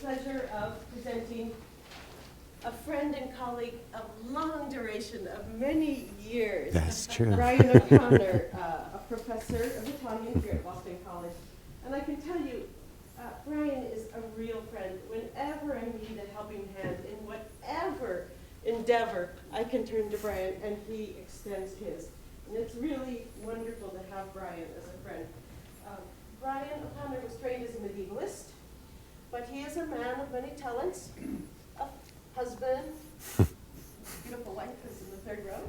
pleasure of presenting a friend and colleague of long duration, of many years. That's true. Brian O'Connor, a professor of Italian here at Boston College. And I can tell you, Brian is a real friend. Whenever I need a helping hand in whatever endeavor, I can turn to Brian and he extends his. And it's really wonderful to have Brian as a friend. Brian O'Connor was trained as a medievalist, but he is a man of many talents, a husband, beautiful wife who's in the third row,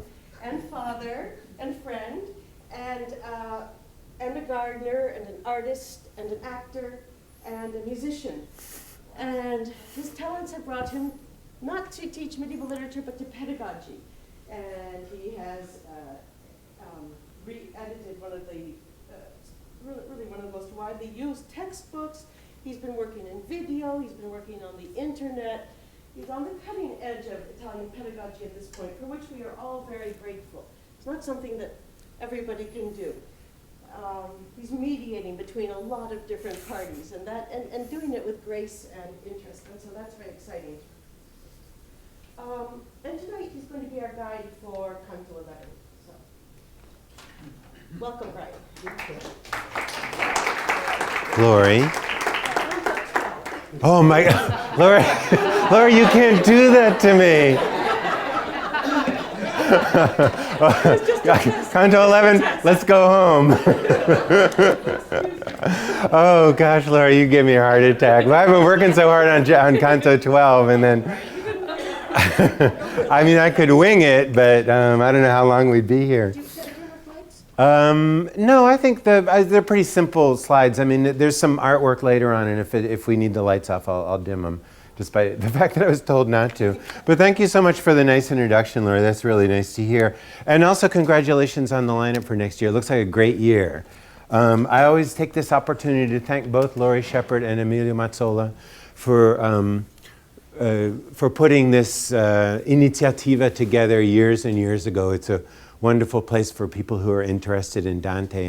and father, and friend, and a gardener, and an artist, and an actor, and a musician. And his talents have brought him not to teach medieval literature, but to pedagogy. And he has re-edited one of the really one of the most widely used textbooks. He's been working in video, he's been working on the internet. He's on the cutting edge of Italian pedagogy at this point, for which we are all very grateful. It's not something that everybody can do. He's mediating between a lot of different parties and doing it with grace and interest, and so that's very exciting. And tonight he's going to be our guide for Canto 11. Welcome, Brian. Glory. Oh my God. Lori, you can't do that to me. Canto 11, let's go home. Oh gosh, Lori, you give me a heart attack. Well, I've been working so hard on Canto 12 and then, I mean, I could wing it, but I don't know how long we'd be here. No, I think they're pretty simple slides. I mean, there's some artwork later on, and if we need the lights off, I'll dim them, despite the fact that I was told not to. But thank you so much for the nice introduction, Laura. That's really nice to hear. And also, congratulations on the lineup for next year. It looks like a great year. I always take this opportunity to thank both Laurie Shepard and Emilio Mazzola for putting this iniziativa together years and years ago. It's a wonderful place for people who are interested in Dante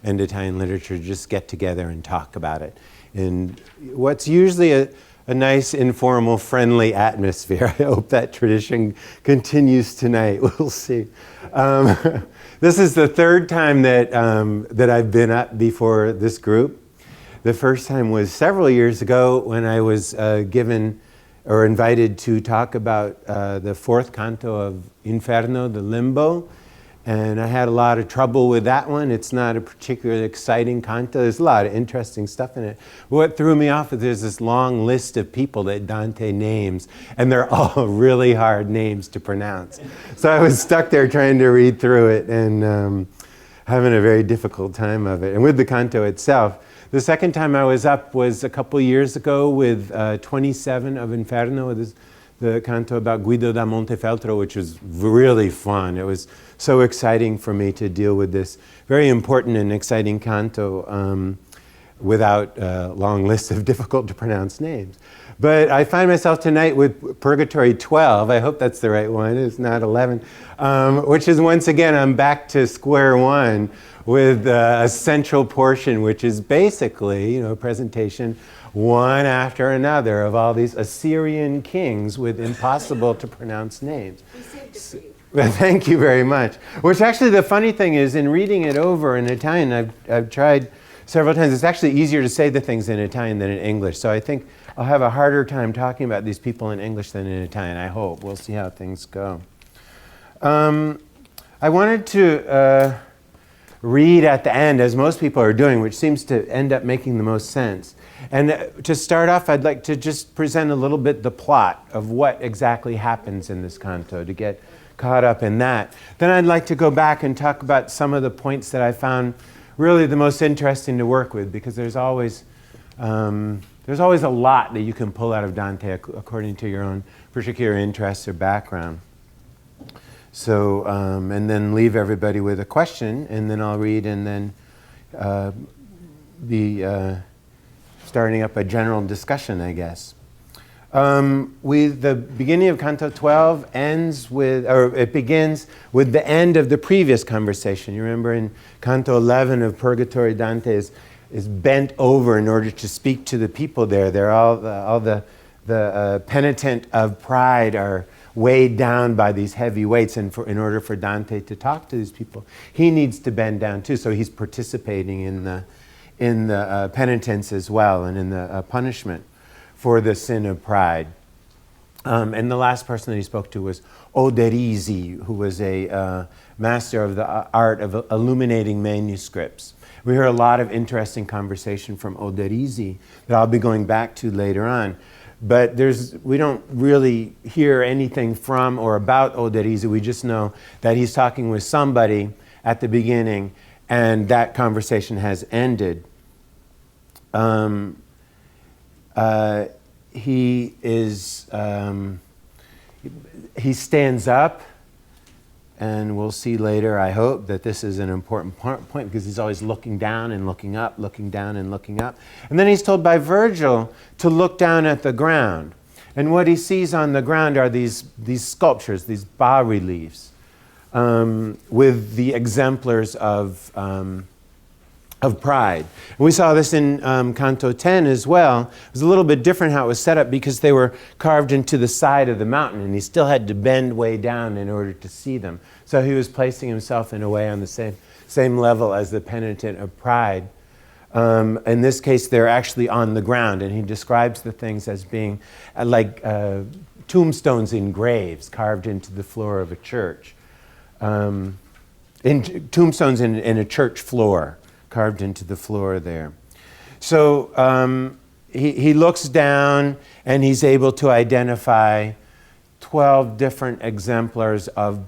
and Italian literature to just get together and talk about it. In what's usually a nice, informal, friendly atmosphere. I hope that tradition continues tonight. We'll see. This is the third time that I've been up before this group. The first time was several years ago when I was given or invited to talk about the fourth canto of Inferno, the Limbo. And I had a lot of trouble with that one. It's not a particularly exciting canto. There's a lot of interesting stuff in it. What threw me off is there's this long list of people that Dante names, and they're all really hard names to pronounce. So I was stuck there trying to read through it and having a very difficult time of it. And with the canto itself, the second time I was up was a couple years ago with 27 of Inferno, the canto about Guido da Montefeltro, which was really fun. It was so exciting for me to deal with this very important and exciting canto without a long list of difficult to pronounce names. But I find myself tonight with Purgatory 12, I hope that's the right one, it's not 11, which is once again, I'm back to square one with a central portion, which is basically, a presentation one after another of all these Assyrian kings with impossible to pronounce names. We saved it for you. Well, thank you very much. Which actually the funny thing is, in reading it over in Italian, I've tried several times, it's actually easier to say the things in Italian than in English. So I think I'll have a harder time talking about these people in English than in Italian, I hope. We'll see how things go. I wanted to read at the end, as most people are doing, which seems to end up making the most sense. And to start off, I'd like to just present a little bit the plot of what exactly happens in this canto, to get caught up in that. Then I'd like to go back and talk about some of the points that I found really the most interesting to work with, because there's always a lot that you can pull out of Dante according to your own particular interests or background. So, and then leave everybody with a question, and then I'll read and then be starting up a general discussion, I guess. The beginning of Canto 12 begins with the end of the previous conversation. You remember in Canto 11 of Purgatory, Dante is is bent over in order to speak to the people there. They're all the penitent of pride are weighed down by these heavy weights, and in order for Dante to talk to these people, he needs to bend down too. So he's participating in the penitence as well, and in the punishment for the sin of pride. And the last person that he spoke to was Oderisi, who was a master of the art of illuminating manuscripts. We hear a lot of interesting conversation from Oderisi that I'll be going back to later on. But we don't really hear anything from or about Oderisi. We just know that he's talking with somebody at the beginning, and that conversation has ended. He stands up, and we'll see later, I hope, that this is an important point because he's always looking down and looking up, looking down and looking up. And then he's told by Virgil to look down at the ground. And what he sees on the ground are these sculptures, these bas-reliefs, with the exemplars of pride. And we saw this in Canto X as well. It was a little bit different how it was set up because they were carved into the side of the mountain, and he still had to bend way down in order to see them. So he was placing himself in a way on the same level as the penitent of pride. In this case, they're actually on the ground, and he describes the things as being like tombstones in graves carved into the floor of a church. Tombstones in a church floor, carved into the floor there. So he looks down, and he's able to identify 12 different exemplars of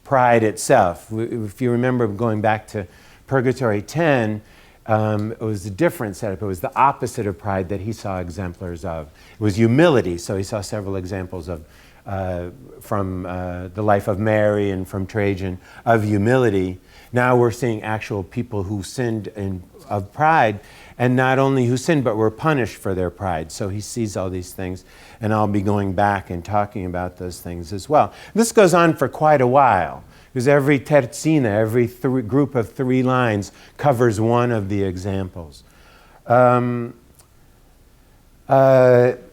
pride itself. If you remember going back to Purgatory 10, it was a different setup. It was the opposite of pride that he saw exemplars of. It was humility, so he saw several examples of from the life of Mary and from Trajan of humility. Now we're seeing actual people who sinned of pride, and not only who sinned, but were punished for their pride. So he sees all these things, and I'll be going back and talking about those things as well. This goes on for quite a while, because every terzina, every group of 3 lines, covers one of the examples.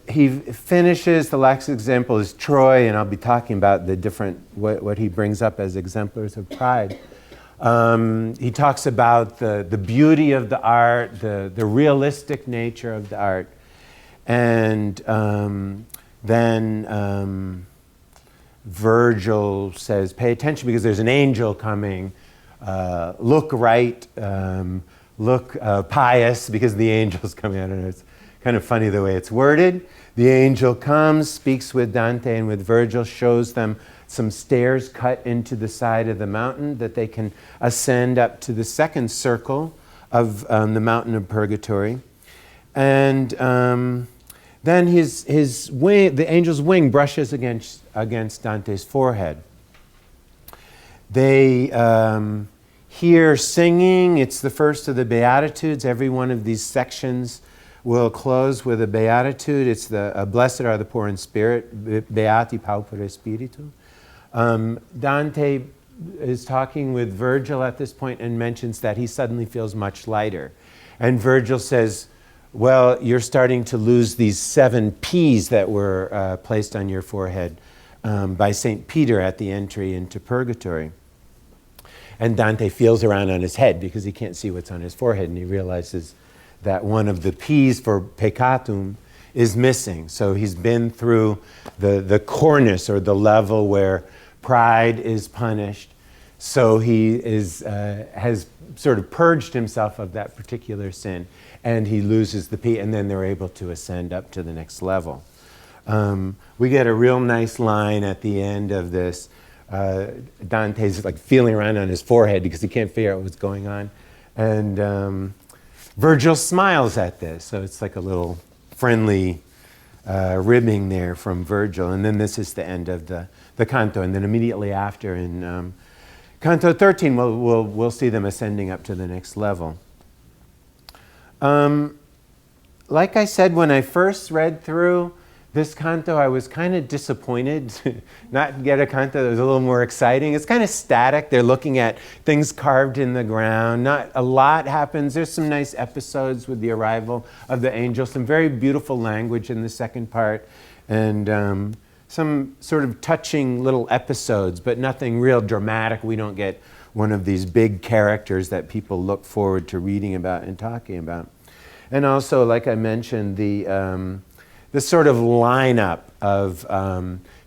He finishes, the last example is Troy, and I'll be talking about the different, what he brings up as exemplars of pride. He talks about the beauty of the art, the realistic nature of the art. And then Virgil says, pay attention because there's an angel coming. Look right, look pious because the angel's coming. I don't know, it's kind of funny the way it's worded. The angel comes, speaks with Dante and with Virgil, shows them some stairs cut into the side of the mountain that they can ascend up to the second circle of the mountain of Purgatory. And then his wing, the angel's wing brushes against Dante's forehead. They hear singing. It's the first of the Beatitudes. Every one of these sections will close with a beatitude. It's the blessed are the poor in spirit, beati pauper spiritu. Dante is talking with Virgil at this point and mentions that he suddenly feels much lighter. And Virgil says, well, you're starting to lose these 7 P's that were placed on your forehead by St. Peter at the entry into Purgatory. And Dante feels around on his head because he can't see what's on his forehead, and he realizes that one of the P's for peccatum is missing. So he's been through the cornice, or the level where pride is punished. So he has sort of purged himself of that particular sin, and he loses the P, and then they're able to ascend up to the next level. We get a real nice line at the end of this. Dante's like feeling around on his forehead because he can't figure out what's going on. And Virgil smiles at this, so it's like a little friendly ribbing there from Virgil. And then this is the end of the canto. And then immediately after, in Canto 13, we'll see them ascending up to the next level. Like I said, when I first read through this canto, I was kind of disappointed not to get a canto that was a little more exciting. It's kind of static. They're looking at things carved in the ground. Not a lot happens. There's some nice episodes with the arrival of the angel, some very beautiful language in the second part, and some sort of touching little episodes, but nothing real dramatic. We don't get one of these big characters that people look forward to reading about and talking about. And also, like I mentioned, the sort of lineup of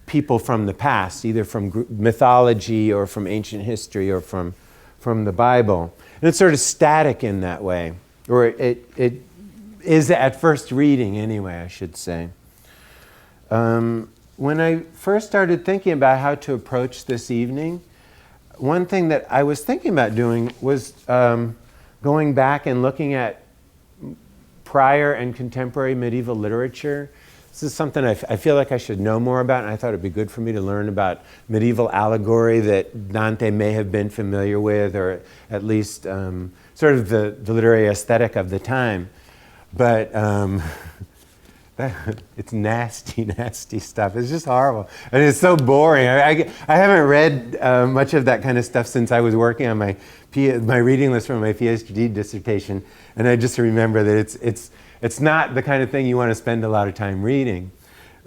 people from the past, either from mythology or from ancient history or from the Bible. And it's sort of static in that way, or it is at first reading anyway, I should say. When I first started thinking about how to approach this evening, one thing that I was thinking about doing was going back and looking at prior and contemporary medieval literature. This is something I feel like I should know more about, and I thought it'd be good for me to learn about medieval allegory that Dante may have been familiar with, or at least sort of the literary aesthetic of the time. But it's nasty, nasty stuff. It's just horrible. And it's so boring. I haven't read much of that kind of stuff since I was working on my reading list for my PhD dissertation. And I just remember that it's not the kind of thing you want to spend a lot of time reading.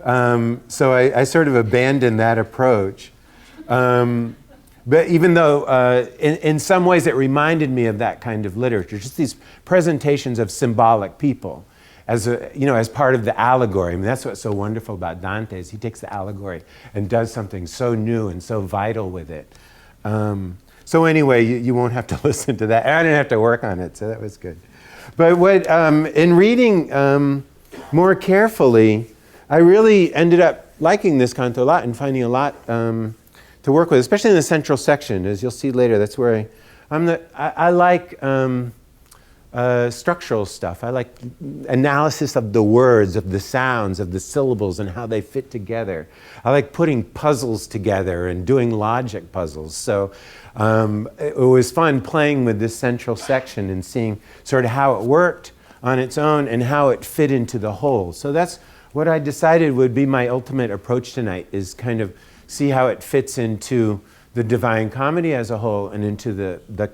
So I sort of abandoned that approach. But even though in some ways it reminded me of that kind of literature, just these presentations of symbolic people as part of the allegory. I mean, that's what's so wonderful about Dante, is he takes the allegory and does something so new and so vital with it. So anyway, you won't have to listen to that. I didn't have to work on it, so that was good. But in reading more carefully, I really ended up liking this canto a lot and finding a lot to work with, especially in the central section, as you'll see later. That's where I like structural stuff. I like analysis of the words, of the sounds, of the syllables, and how they fit together. I like putting puzzles together and doing logic puzzles. So it was fun playing with this central section and seeing sort of how it worked on its own and how it fit into the whole. So that's what I decided would be my ultimate approach tonight, is kind of see how it fits into the Divine Comedy as a whole and into the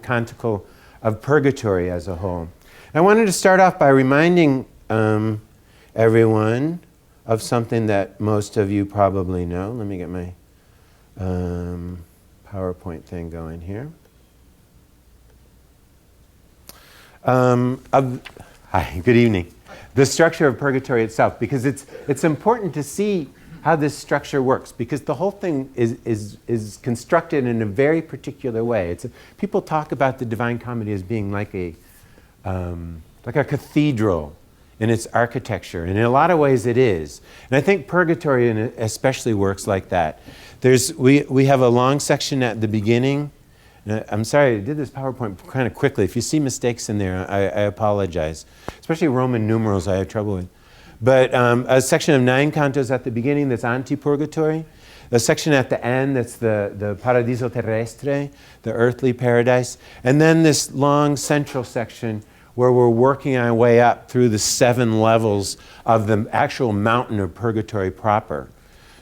Canticle of Purgatory as a whole. I wanted to start off by reminding everyone of something that most of you probably know. Let me get my PowerPoint thing going here. Hi, good evening. The structure of Purgatory itself, because it's important to see how this structure works, because the whole thing is constructed in a very particular way. People talk about the Divine Comedy as being like a cathedral in its architecture, and in a lot of ways it is. And I think Purgatory especially works like that. We have a long section at the beginning. I'm sorry, I did this PowerPoint kind of quickly. If you see mistakes in there, I apologize. Especially Roman numerals I have trouble with. But a section of 9 cantos at the beginning that's anti-purgatory. A section at the end that's the Paradiso Terrestre, the earthly paradise. And then this long central section where we're working our way up through the 7 levels of the actual mountain of purgatory proper.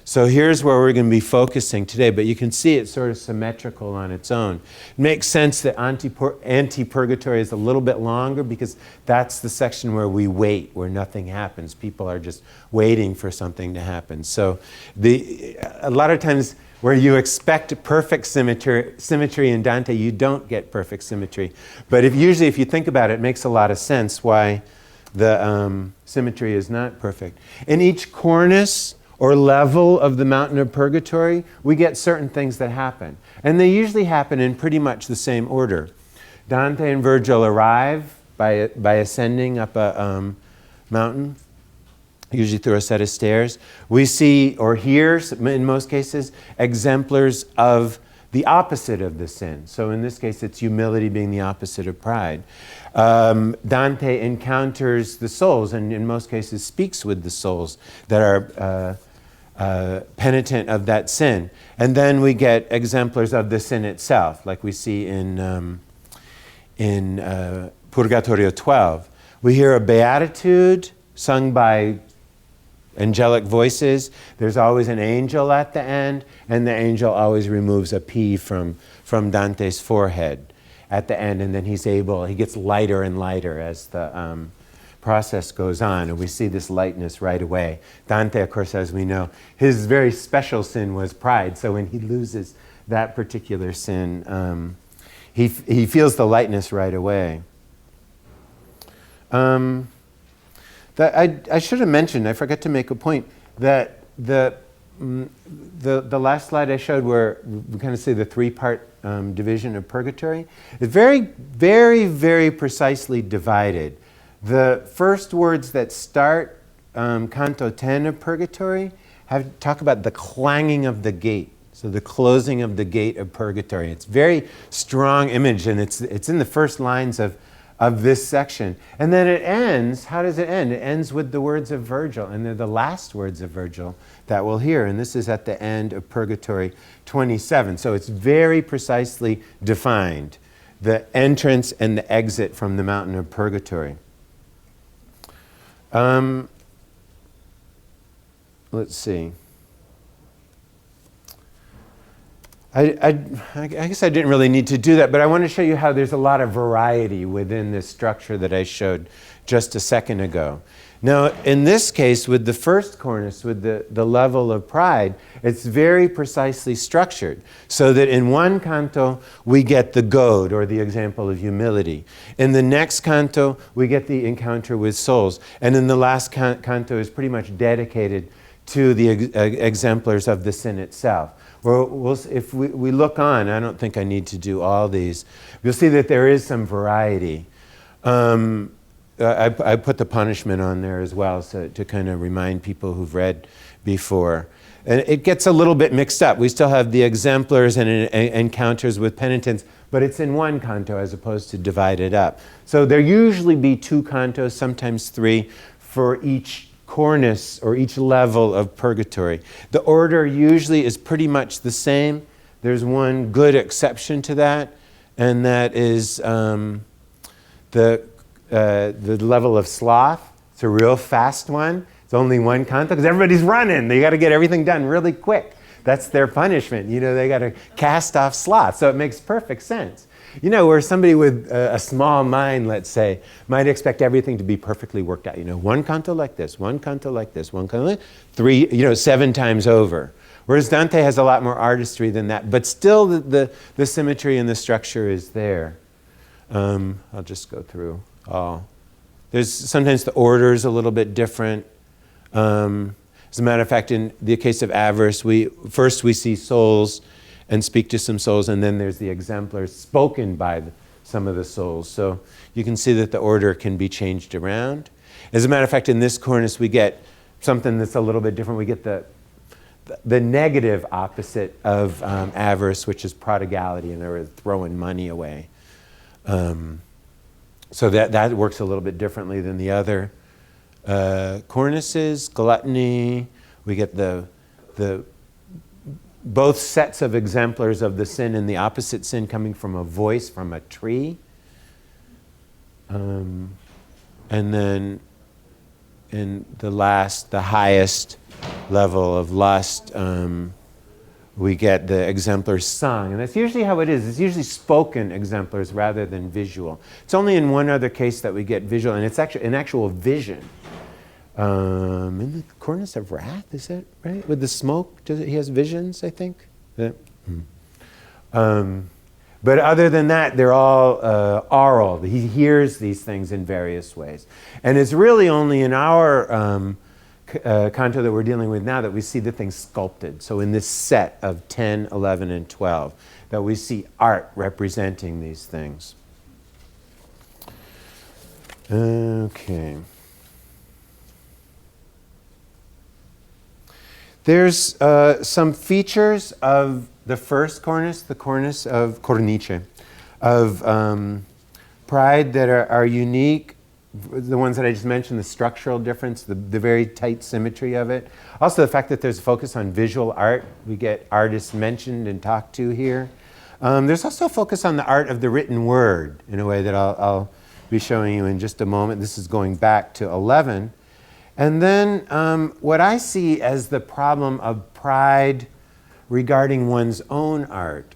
So here's where we're going to be focusing today, but you can see it's sort of symmetrical on its own. It makes sense that anti-purgatory is a little bit longer, because that's the section where we wait, where nothing happens. People are just waiting for something to happen. So a lot of times where you expect perfect symmetry in Dante, you don't get perfect symmetry. But usually if you think about it, it makes a lot of sense why the symmetry is not perfect. In each cornice or level of the mountain of purgatory, we get certain things that happen. And they usually happen in pretty much the same order. Dante and Virgil arrive by ascending up a mountain, usually through a set of stairs. We see or hear, in most cases, exemplars of the opposite of the sin. So in this case, it's humility being the opposite of pride. Dante encounters the souls, and in most cases speaks with the souls that are penitent of that sin. And then we get exemplars of the sin itself, like we see in Purgatorio 12. We hear a beatitude sung by angelic voices. There's always an angel at the end, and the angel always removes a P from Dante's forehead at the end, and then he gets lighter and lighter as the process goes on, and we see this lightness right away. Dante, of course, as we know, his very special sin was pride, so when he loses that particular sin, he feels the lightness right away. I should have mentioned, I forgot to make a point, that the last slide I showed where we kind of see the three-part division of purgatory is very, very, very precisely divided. The first words that start Canto 10 of Purgatory talk about the clanging of the gate, so the closing of the gate of Purgatory. It's a very strong image, and it's in the first lines of this section. And then it ends, how does it end? It ends with the words of Virgil, and they're the last words of Virgil that we'll hear, and this is at the end of Purgatory 27. So it's very precisely defined, the entrance and the exit from the mountain of Purgatory. Let's see. I guess I didn't really need to do that, but I want to show you how there's a lot of variety within this structure that I showed just a second ago. Now, in this case, with the first cornice, with the level of pride, it's very precisely structured, so that in one canto, we get the goad, or the example of humility. In the next canto, we get the encounter with souls. And in the last canto is pretty much dedicated to the exemplars of the sin itself. If we look on, I don't think I need to do all these, you'll see that there is some variety. I put the punishment on there as well, so to kind of remind people who've read before. And it gets a little bit mixed up. We still have the exemplars and encounters with penitents, but it's in one canto as opposed to divided up. So there usually be two cantos, sometimes three, for each cornice or each level of purgatory. The order usually is pretty much the same. There's one good exception to that, and that is the level of sloth. It's a real fast one. It's only one canto because everybody's running. They got to get everything done really quick. That's their punishment. You know, they got to cast off sloth. So it makes perfect sense. You know, where somebody with a small mind, let's say, might expect everything to be perfectly worked out. You know, one canto like this, one canto like this, one canto like this, 7 times over. Whereas Dante has a lot more artistry than that, but still the symmetry and the structure is there. I'll just go through all. There's sometimes the order is a little bit different. As a matter of fact, in the case of avarice, we see souls and speak to some souls, and then there's the exemplars spoken by some of the souls. So you can see that the order can be changed around. As a matter of fact, in this cornice, we get something that's a little bit different. We get the negative opposite of avarice, which is prodigality, and they're throwing money away. So that works a little bit differently than the other cornices. Gluttony, we get the both sets of exemplars of the sin and the opposite sin coming from a voice from a tree. And then in the highest level of lust, we get the exemplars sung. And that's usually how it is. It's usually spoken exemplars rather than visual. It's only in one other case that we get visual, and it's actually an actual vision. In the cornice of wrath, is that right? With the smoke, he has visions, I think. Yeah. But other than that, they're all aural. He hears these things in various ways. And it's really only in our canto that we're dealing with now that we see the things sculpted. So in this set of 10, 11, and 12, that we see art representing these things. Okay. There's some features of the first cornice, the cornice of cornice, of pride that are unique. The ones that I just mentioned, the structural difference, the very tight symmetry of it. Also the fact that there's a focus on visual art. We get artists mentioned and talked to here. There's also a focus on the art of the written word in a way that I'll be showing you in just a moment. This is going back to 11. And then what I see as the problem of pride regarding one's own art.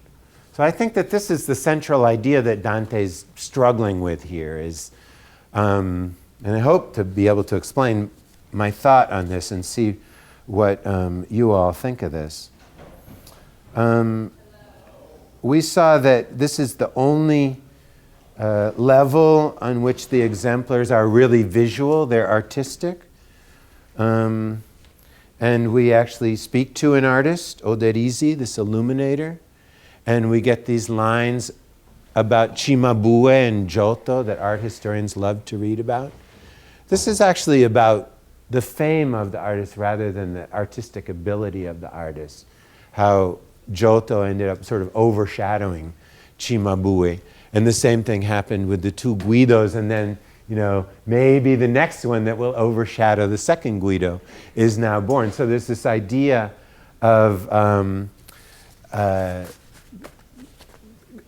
So I think that this is the central idea that Dante's struggling with here is, and I hope to be able to explain my thought on this and see what you all think of this. We saw that this is the only level on which the exemplars are really visual, they're artistic. And we actually speak to an artist, Oderisi, this illuminator, and we get these lines about Cimabue and Giotto that art historians love to read about. This is actually about the fame of the artist rather than the artistic ability of the artist. How Giotto ended up sort of overshadowing Cimabue. And the same thing happened with the two Guidos, and then, you know, maybe the next one that will overshadow the second Guido is now born. So there's this idea of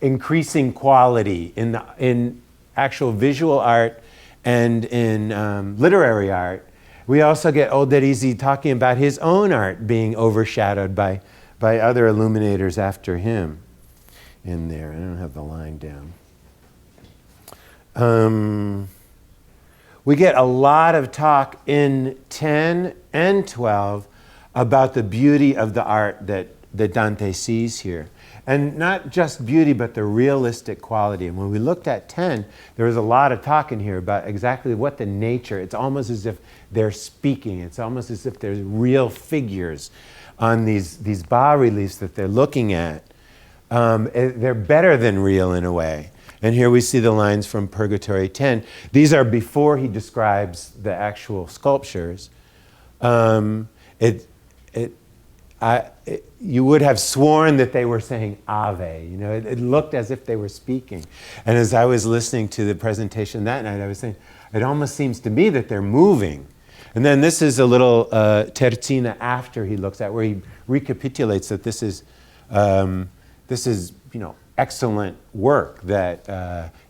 increasing quality in actual visual art and in literary art. We also get Oderisi talking about his own art being overshadowed by other illuminators after him in there. I don't have the line down. We get a lot of talk in 10 and 12 about the beauty of the art that Dante sees here. And not just beauty, but the realistic quality. And when we looked at 10, there was a lot of talk in here about exactly what the nature, it's almost as if they're speaking. It's almost as if there's real figures on these bas-reliefs that they're looking at. They're better than real in a way. And here we see the lines from Purgatory 10. These are before he describes the actual sculptures. You would have sworn that they were saying Ave. You know, it looked as if they were speaking. And as I was listening to the presentation that night, I was saying, it almost seems to me that they're moving. And then this is a little terzina after he looks at, where he recapitulates that this is you know, excellent work that,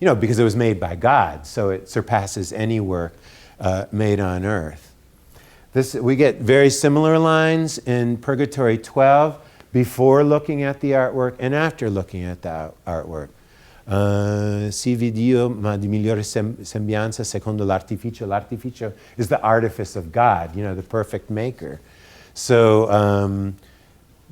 you know, because it was made by God, so it surpasses any work made on earth. We get very similar lines in Purgatory 12, before looking at the artwork and after looking at the artwork. Si vi Dio, ma di migliore sembianza secondo l'artificio. L'artificio is the artifice of God, you know, the perfect maker. So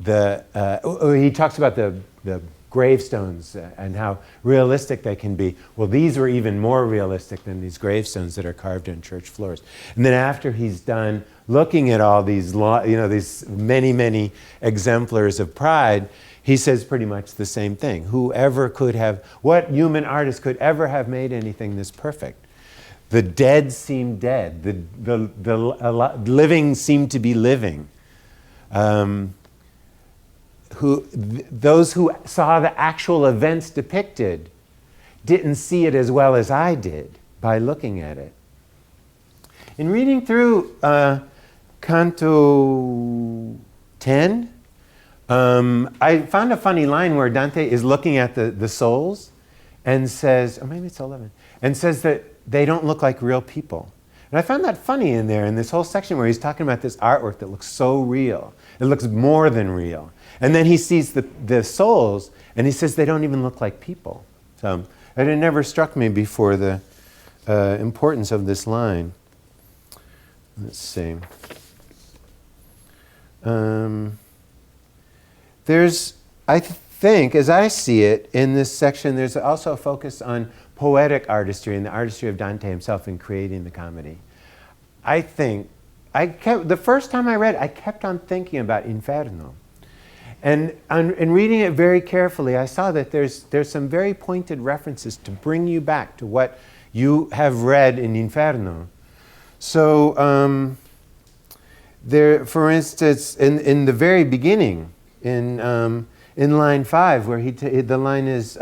he talks about the gravestones and how realistic they can be. Well, these were even more realistic than these gravestones that are carved on church floors. And then after he's done looking at all these, you know, these many exemplars of pride, he says pretty much the same thing. Whoever could have, what human artist could ever have made anything this perfect? The dead seem dead. The living seem to be living. Those who saw the actual events depicted didn't see it as well as I did by looking at it. In reading through Canto 10, I found a funny line where Dante is looking at the souls and says, or maybe it's 11, and says that they don't look like real people. And I found that funny in there, in this whole section where he's talking about this artwork that looks so real. It looks more than real. And then he sees the souls, and he says they don't even look like people. So it had never struck me before, the importance of this line. Let's see. There's, I think, as I see it, in this section, there's also a focus on poetic artistry and the artistry of Dante himself in creating the comedy. I think, the first time I read, I kept on thinking about Inferno. And in reading it very carefully, I saw that there's some very pointed references to bring you back to what you have read in Inferno. So, there, for instance, in the very beginning, in line 5, where the line is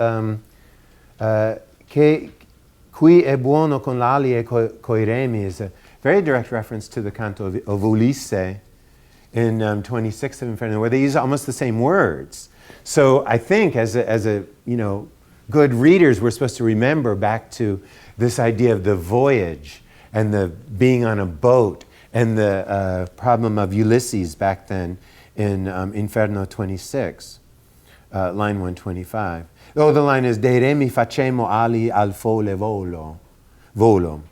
che qui è buono con l'ali e coi remi, is a very direct reference to the Canto of Ulisse in 26 of Inferno, where they use almost the same words. So I think as a you know, good readers, we're supposed to remember back to this idea of the voyage and the being on a boat and the problem of Ulysses back then in Inferno 26, line 125. Oh, the line is De re mi facemo ali al fole volo.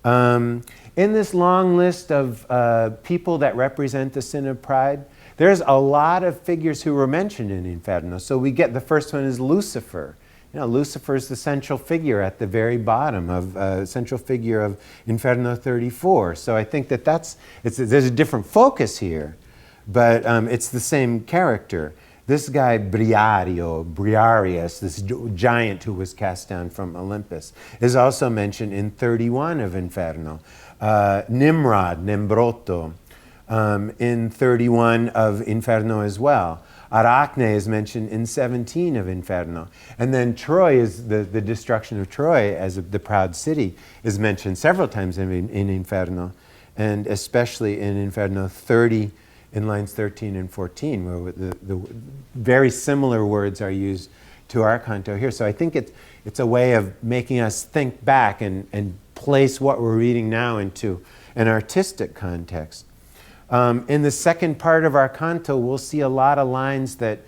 In this long list of people that represent the sin of pride, there's a lot of figures who were mentioned in Inferno. So we get the first one is Lucifer. You know, Lucifer is the central figure at the very bottom of central figure of Inferno 34. So I think that there's a different focus here, but it's the same character. This guy, Briareus, this giant who was cast down from Olympus, is also mentioned in 31 of Inferno. Nimrod, Nembrotto, in 31 of Inferno as well. Arachne is mentioned in 17 of Inferno. And then Troy, is the destruction of Troy as the proud city, is mentioned several times in Inferno, and especially in Inferno 30, in lines 13 and 14, where the very similar words are used to our canto here. So I think it's a way of making us think back and place what we're reading now into an artistic context. In the second part of our canto, we'll see a lot of lines that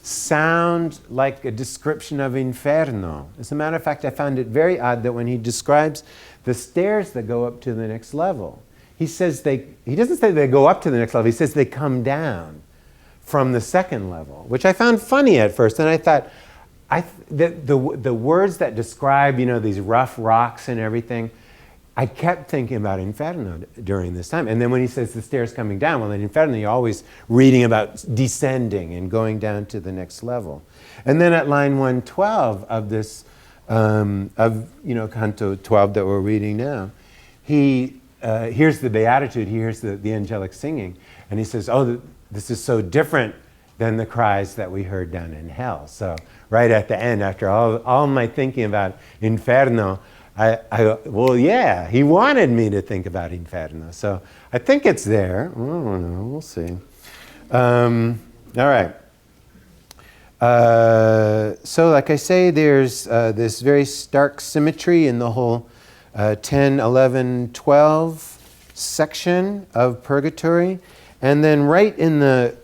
sound like a description of Inferno. As a matter of fact, I found it very odd that when he describes the stairs that go up to the next level, he doesn't say they go up to the next level, he says they come down from the second level, which I found funny at first. And I thought, the words that describe, these rough rocks and everything, I kept thinking about Inferno during this time. And then when he says the stairs coming down, well, in Inferno, you're always reading about descending and going down to the next level. And then at line 112 of this, Canto 12 that we're reading now, he hears the Beatitude, he hears the angelic singing, and he says, oh, this is so different than the cries that we heard down in hell. So right at the end, after all my thinking about Inferno, well, yeah, he wanted me to think about Inferno. So I think it's there. I don't know, we'll see. All right. So like I say, there's this very stark symmetry in the whole 10, 11, 12 section of Purgatory. And then right in the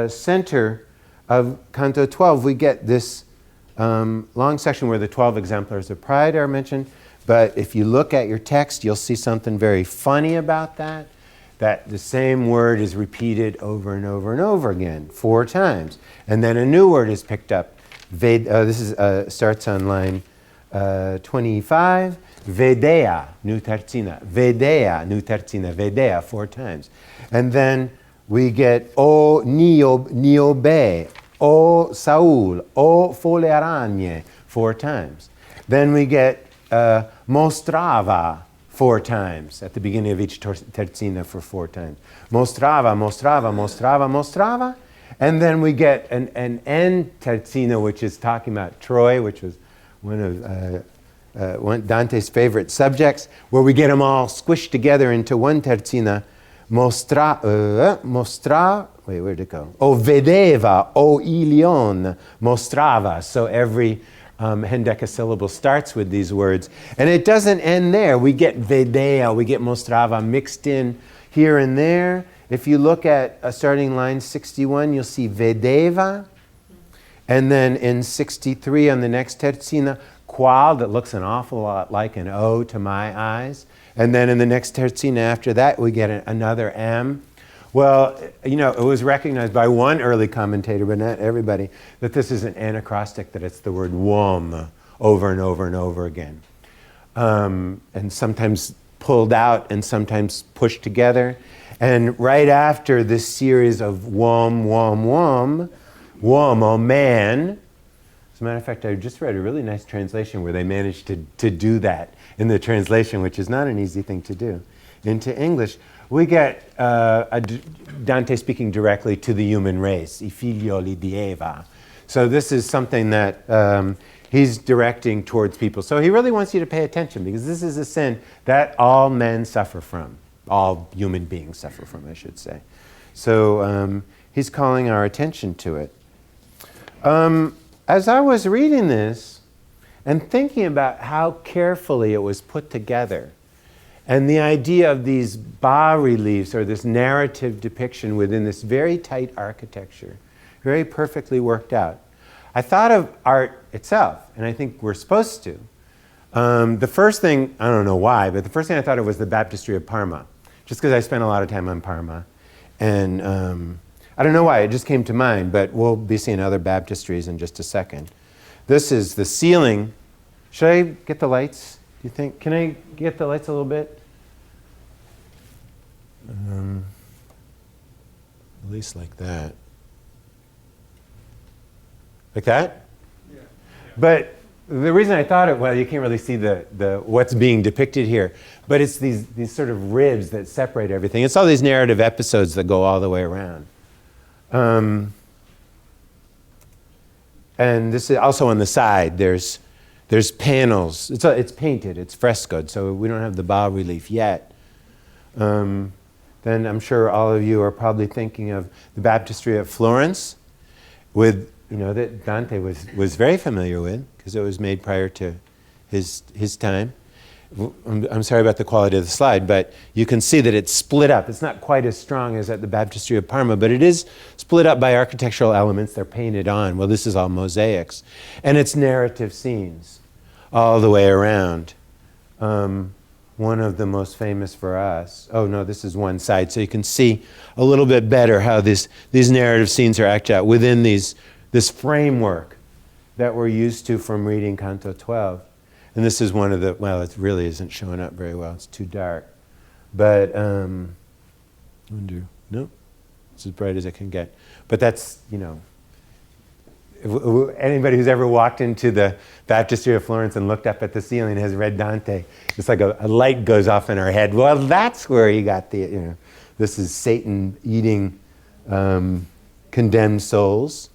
center of Canto 12, we get this long section where the 12 exemplars of pride are mentioned. But if you look at your text, you'll see something very funny about that the same word is repeated over and over and over again, 4 times. And then a new word is picked up. This starts on line 25. Vedea, nu terzina. Vedea, nu terzina. Vedea, 4 times. And then we get O Niobe, O Saul, O Fole Aragne, 4 times. Then we get Mostrava, 4 times at the beginning of each terzina for 4 times. Mostrava, mostrava, mostrava, mostrava. And then we get an end terzina, which is talking about Troy, which was one of Dante's favorite subjects, where we get them all squished together into one terzina. Wait, where'd it go? O vedeva, o ilion, mostrava. So every hendecasyllable starts with these words. And it doesn't end there. We get vedea, we get mostrava mixed in here and there. If you look at starting line 61, you'll see vedeva. And then in 63 on the next terzina, qual, that looks an awful lot like an O to my eyes. And then in the next terzina after that, we get another M. Well, it was recognized by one early commentator, but not everybody, that this is an anacrostic, that it's the word wom over and over and over again. And sometimes pulled out and sometimes pushed together. And right after this series of wom, wom, wom, wom, oh man. As a matter of fact, I just read a really nice translation where they managed to do that in the translation, which is not an easy thing to do, into English. We get Dante speaking directly to the human race, I figlioli di Eva. So this is something that he's directing towards people. So he really wants you to pay attention, because this is a sin that all men suffer from. All human beings suffer from, I should say. So he's calling our attention to it. As I was reading this and thinking about how carefully it was put together, And the idea of these bas-reliefs, or this narrative depiction within this very tight architecture, very perfectly worked out. I thought of art itself, and I think we're supposed to. The first thing, I don't know why, but the first thing I thought of was the baptistry of Parma, just because I spent a lot of time on Parma. And I don't know why, it just came to mind, but we'll be seeing other baptistries in just a second. This is the ceiling. Should I get the lights, do you think? Can I get the lights a little bit? At least like that. Like that? Yeah. But the reason I thought it, well, you can't really see the what's being depicted here, but it's these sort of ribs that separate everything. It's all these narrative episodes that go all the way around. And this is also on the side. There's panels. It's painted. It's frescoed, so we don't have the bas-relief yet. Then I'm sure all of you are probably thinking of the baptistry at Florence, with that Dante was very familiar with, because it was made prior to his time. I'm sorry about the quality of the slide, but you can see that it's split up. It's not quite as strong as at the baptistry of Parma, but it is split up by architectural elements. They're painted on. Well, this is all mosaics. And it's narrative scenes all the way around. One of the most famous for us. Oh no, this is one side. So you can see a little bit better how these narrative scenes are acted out within this framework that we're used to from reading Canto 12. And this is one of the, well, it really isn't showing up very well. It's too dark. But, no, it's as bright as it can get. But that's, anybody who's ever walked into the baptistry of Florence and looked up at the ceiling and has read Dante, it's like a light goes off in our head. Well, that's where he got this is Satan eating condemned souls.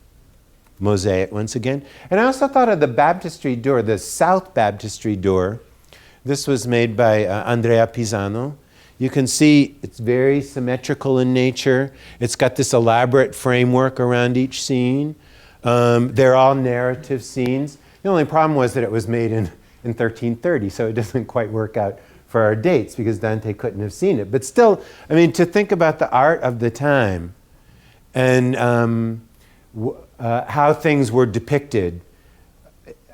Mosaic once again. And I also thought of the baptistry door, the South Baptistry door. This was made by Andrea Pisano. You can see it's very symmetrical in nature. It's got this elaborate framework around each scene. They're all narrative scenes. The only problem was that it was made in 1330, so it doesn't quite work out for our dates because Dante couldn't have seen it. But still, I mean, to think about the art of the time and how things were depicted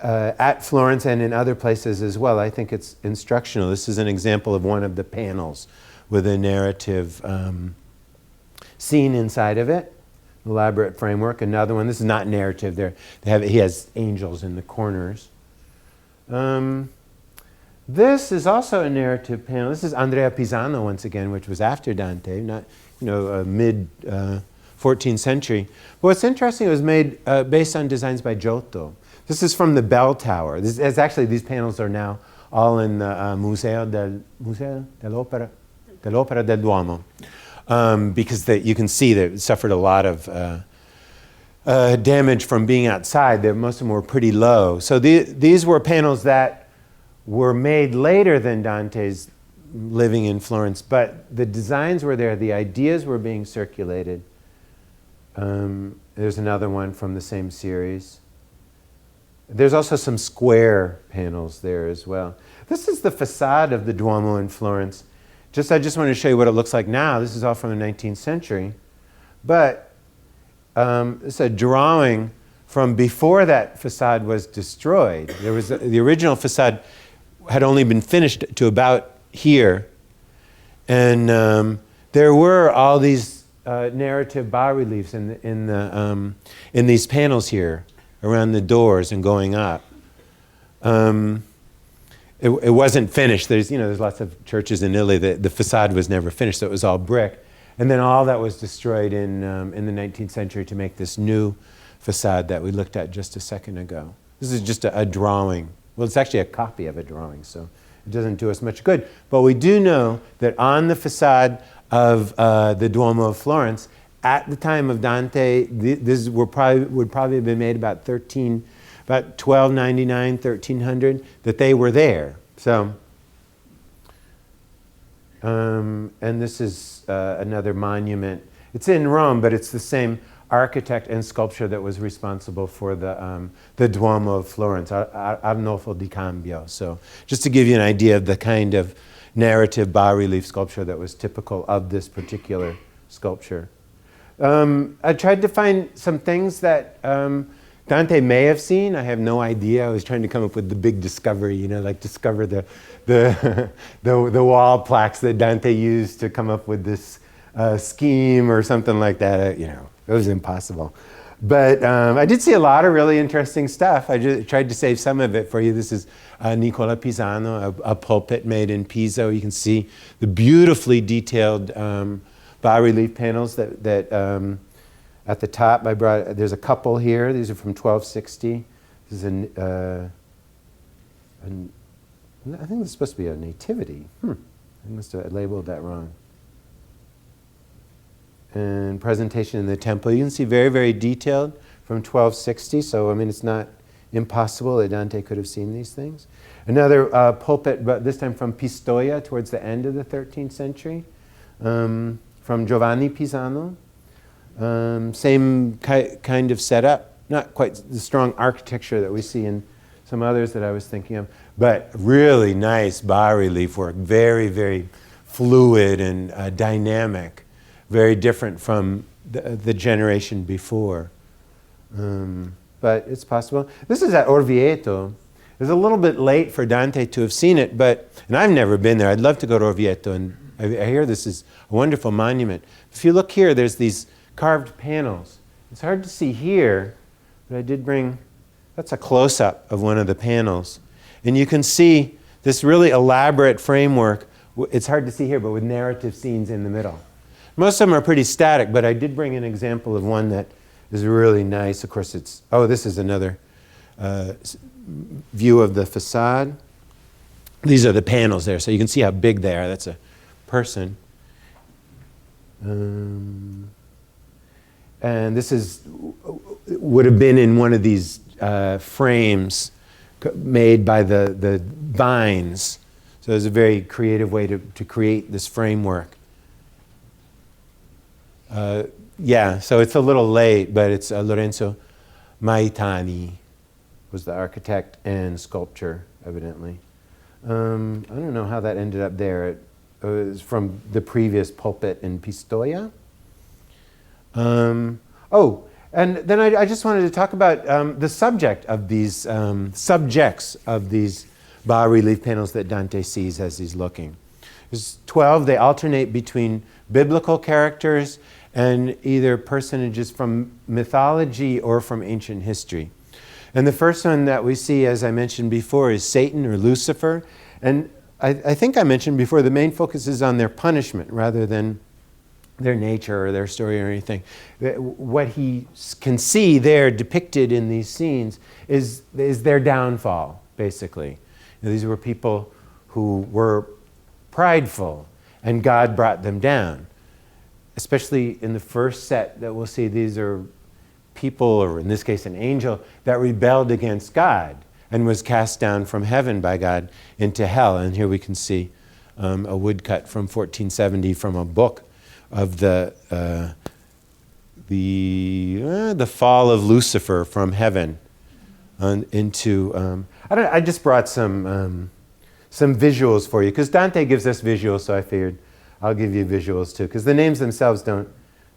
at Florence and in other places as well, I think it's instructional. This is an example of one of the panels with a narrative scene inside of it, elaborate framework. Another one, this is not narrative. He has angels in the corners. This is also a narrative panel. This is Andrea Pisano once again, which was after Dante, not mid 14th century. But what's interesting, it was made based on designs by Giotto. This is from the bell tower. These panels are now all in the Museo dell'Opera del Duomo, because you can see that it suffered a lot of damage from being outside. Most of them were pretty low. So these were panels that were made later than Dante's living in Florence, but the designs were there, the ideas were being circulated. There's another one from the same series. There's also some square panels there as well. This is the facade of the Duomo in Florence. I just want to show you what it looks like now. This is all from the 19th century. But it's a drawing from before that facade was destroyed. There was the original facade had only been finished to about here. And there were all these narrative bas-reliefs in these panels here around the doors and going up. It wasn't finished. There's lots of churches in Italy that the facade was never finished, so it was all brick. And then all that was destroyed in the 19th century to make this new facade that we looked at just a second ago. This is just a drawing. Well, it's actually a copy of a drawing, so it doesn't do us much good. But we do know that on the facade of the Duomo of Florence, at the time of Dante, this would probably have been made about 1299, 1300, that they were there. So, and this is another monument. It's in Rome, but it's the same architect and sculptor that was responsible for the Duomo of Florence, Arnolfo di Cambio. So just to give you an idea of the kind of narrative bas-relief sculpture that was typical of this particular sculpture. I tried to find some things that Dante may have seen. I have no idea. I was trying to come up with the big discovery, like discover the wall plaques that Dante used to come up with this scheme or something like that. It was impossible. But I did see a lot of really interesting stuff. I just tried to save some of it for you. This is Nicola Pisano, a pulpit made in Pisa. You can see the beautifully detailed bas-relief panels that at the top I brought. There's a couple here. These are from 1260. This is I think this is supposed to be a nativity. I must have labeled that wrong. And Presentation in the Temple. You can see very, very detailed from 1260. So, it's not impossible that Dante could have seen these things. Another pulpit, but this time from Pistoia towards the end of the 13th century, from Giovanni Pisano. Same kind of setup. Not quite the strong architecture that we see in some others that I was thinking of, but really nice bas-relief work. Very, very fluid and dynamic. Very different from the generation before. But it's possible. This is at Orvieto. It's a little bit late for Dante to have seen it, and I've never been there. I'd love to go to Orvieto, and I hear this is a wonderful monument. If you look here, there's these carved panels. It's hard to see here, but I did bring, that's a close-up of one of the panels. And you can see this really elaborate framework. It's hard to see here, but with narrative scenes in the middle. Most of them are pretty static, but I did bring an example of one that is really nice. Of course, this is another view of the facade. These are the panels there, so you can see how big they are. That's a person. And this would have been in one of these frames made by the vines. So it was a very creative way to create this framework. So it's a little late, but it's Lorenzo Maitani was the architect and sculptor, evidently. I don't know how that ended up there. It was from the previous pulpit in Pistoia. And then I just wanted to talk about the subject of these subjects of these bas-relief panels that Dante sees as he's looking. There's 12. They alternate between biblical characters and either personages from mythology or from ancient history. And the first one that we see, as I mentioned before, is Satan or Lucifer. And I think I mentioned before, the main focus is on their punishment rather than their nature or their story or anything. What he can see there depicted in these scenes is their downfall, basically. These were people who were prideful, and God brought them down. Especially in the first set that we'll see, these are people, or in this case an angel, that rebelled against God and was cast down from heaven by God into hell. And here we can see a woodcut from 1470 from a book of the fall of Lucifer from heaven into. I just brought some visuals for you because Dante gives us visuals, so I figured I'll give you visuals too, because the names themselves don't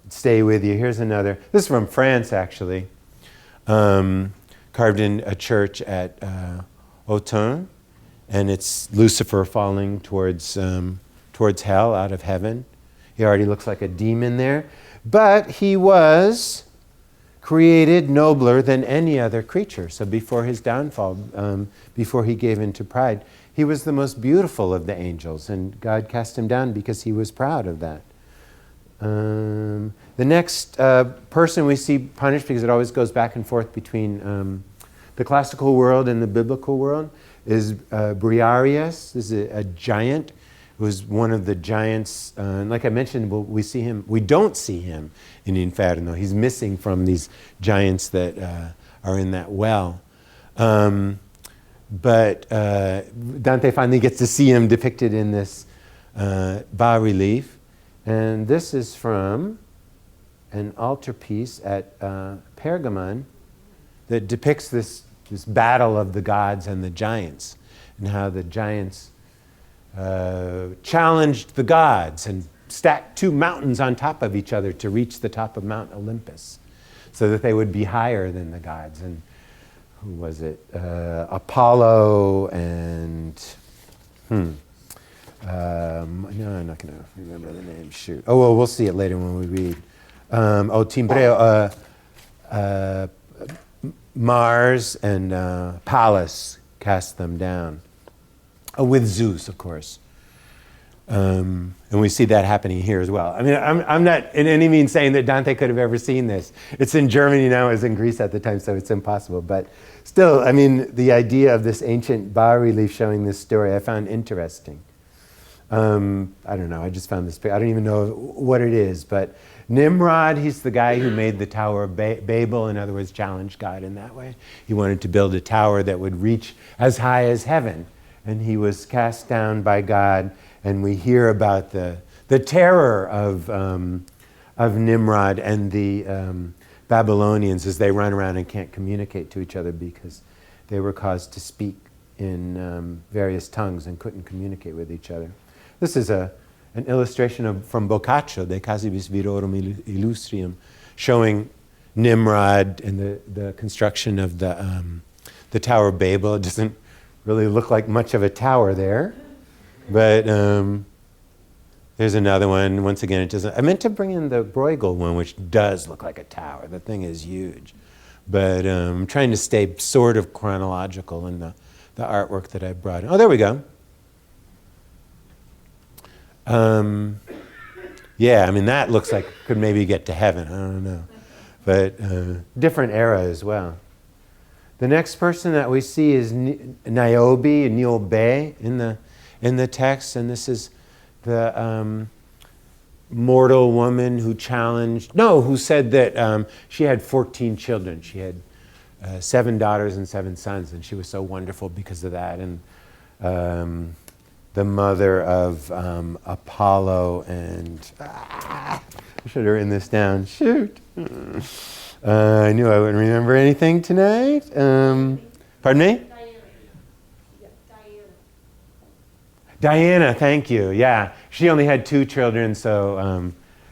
stay with you. Here's another. This is from France, actually. Carved in a church at Autun, and it's Lucifer falling towards hell out of heaven. He already looks like a demon there, but he was created nobler than any other creature. So before his downfall, before he gave in to pride, he was the most beautiful of the angels, and God cast him down because he was proud of that. The next person we see punished, because it always goes back and forth between the classical world and the biblical world, is Briareus. This is a giant. It was one of the giants. Like I mentioned, we don't see him in Inferno. He's missing from these giants that are in that well. But Dante finally gets to see him depicted in this bas-relief. And this is from an altarpiece at Pergamon that depicts this battle of the gods and the giants, and how the giants challenged the gods and stacked two mountains on top of each other to reach the top of Mount Olympus so that they would be higher than the gods. And who was it? Apollo and, no, I'm not going to remember the name, shoot. Oh, well, we'll see it later when we read. Timbreo, Mars and Pallas cast them down. With Zeus, of course. And we see that happening here as well. I mean, I'm not in any means saying that Dante could have ever seen this. It's in Germany now, it was in Greece at the time, so it's impossible. But still, I mean, the idea of this ancient bas-relief showing this story, I found interesting. I don't know, I just found this, I don't even know what it is, but Nimrod, he's the guy who made the Tower of Babel, in other words, challenged God in that way. He wanted to build a tower that would reach as high as heaven, and he was cast down by God, and we hear about the terror of Nimrod and the Babylonians as they run around and can't communicate to each other because they were caused to speak in various tongues and couldn't communicate with each other. This is an illustration from Boccaccio, De Casibus Virorum Illustrium, showing Nimrod and the construction of the Tower of Babel. It doesn't really look like much of a tower there, but there's another one. Once again, it doesn't. I meant to bring in the Bruegel one, which does look like a tower. The thing is huge, but I'm trying to stay sort of chronological in the artwork that I brought in. Oh, there we go. Yeah, I mean, that looks like could maybe get to heaven. I don't know. But different era as well. The next person that we see is Niobe, Niobe in the text. And this is the mortal woman who who said that she had 14 children. She had 7 daughters and 7 sons. And she was so wonderful because of that. And the mother of Apollo and I should have written this down. Shoot. I knew I wouldn't remember anything tonight. Pardon me? Diana, thank you. Yeah, she only had 2 children, so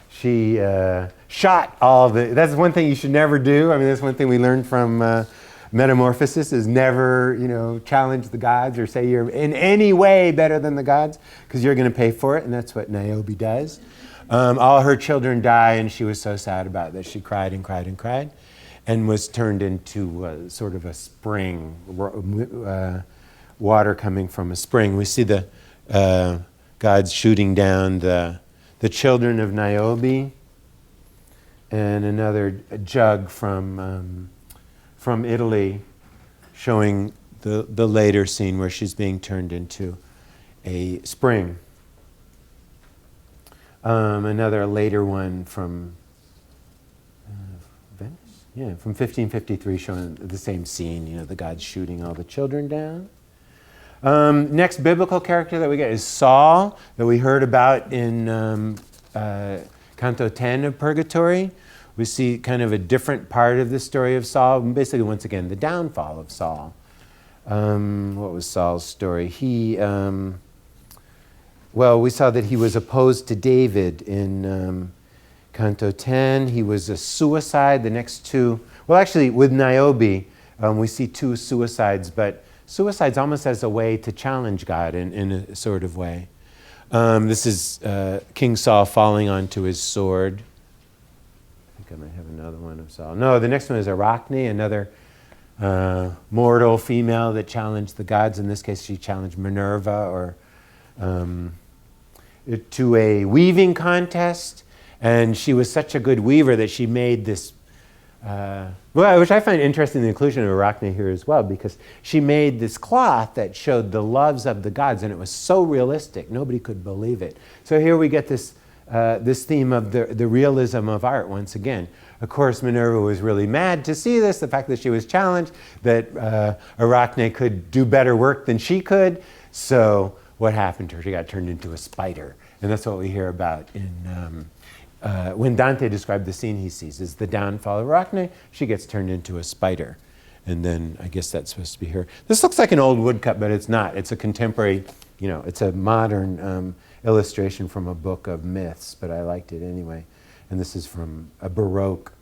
she shot all the. That's one thing you should never do. I mean, that's one thing we learned from Metamorphosis is never, challenge the gods or say you're in any way better than the gods because you're going to pay for it, and that's what Niobe does. All her children die, and she was so sad about that. She cried and cried and cried and was turned into sort of a spring, water coming from a spring. We see the gods shooting down the children of Niobe and another jug from Italy showing the later scene where she's being turned into a spring. Another later one from Venice? Yeah, from 1553 showing the same scene, the gods shooting all the children down. Next biblical character that we get is Saul, that we heard about in Canto X of Purgatory. We see kind of a different part of the story of Saul. Basically, once again, the downfall of Saul. What was Saul's story? We saw that he was opposed to David in Canto X. He was a suicide. The next 2, well, actually, with Niobe, we see 2 suicides, but suicides almost as a way to challenge God in a sort of way. This is King Saul falling onto his sword. I might have another one of Saul. No, the next one is Arachne, another mortal female that challenged the gods. In this case, she challenged Minerva to a weaving contest. And she was such a good weaver that she made this, which I find interesting, the inclusion of Arachne here as well, because she made this cloth that showed the loves of the gods, and it was so realistic, nobody could believe it. So here we get this theme of the realism of art once again. Of course, Minerva was really mad to see this, the fact that she was challenged, that Arachne could do better work than she could. So what happened to her? She got turned into a spider. And that's what we hear about in when Dante described the scene he sees, is the downfall of Arachne. She gets turned into a spider. And then I guess that's supposed to be her. This looks like an old woodcut, but it's not. It's a contemporary it's a modern illustration from a book of myths, but I liked it anyway. And this is from a Baroque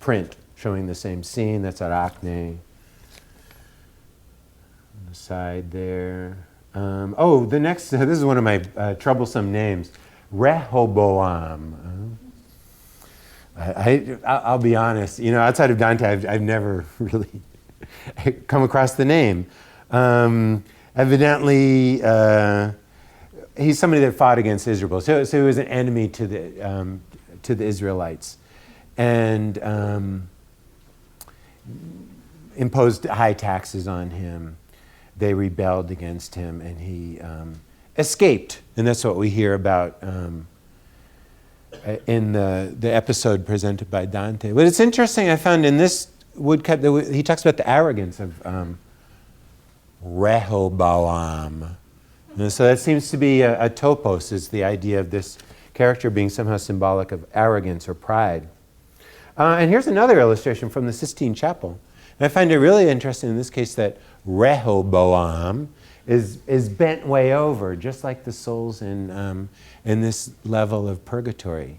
print showing the same scene. That's Arachne. On the side there. The next, this is one of my troublesome names, Rehoboam. I'll be honest, outside of Dante, I've never really come across the name. Evidently, he's somebody that fought against Israel. So he was an enemy to the Israelites, and imposed high taxes on him. They rebelled against him, and he escaped. And that's what we hear about in the episode presented by Dante. But it's interesting, I found in this woodcut, he talks about the arrogance of Rehoboam. And so that seems to be a topos, is the idea of this character being somehow symbolic of arrogance or pride. And here's another illustration from the Sistine Chapel. And I find it really interesting in this case that Rehoboam is bent way over, just like the souls in this level of purgatory.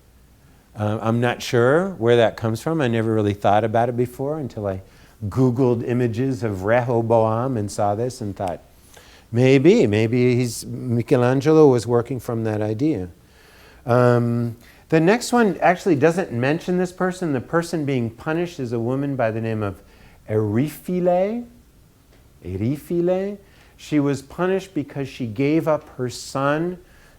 I'm not sure where that comes from. I never really thought about it before until I Googled images of Rehoboam and saw this and thought, maybe Michelangelo was working from that idea. The next one actually doesn't mention this person. The person being punished is a woman by the name of Eriphyle. She was punished because she gave up her son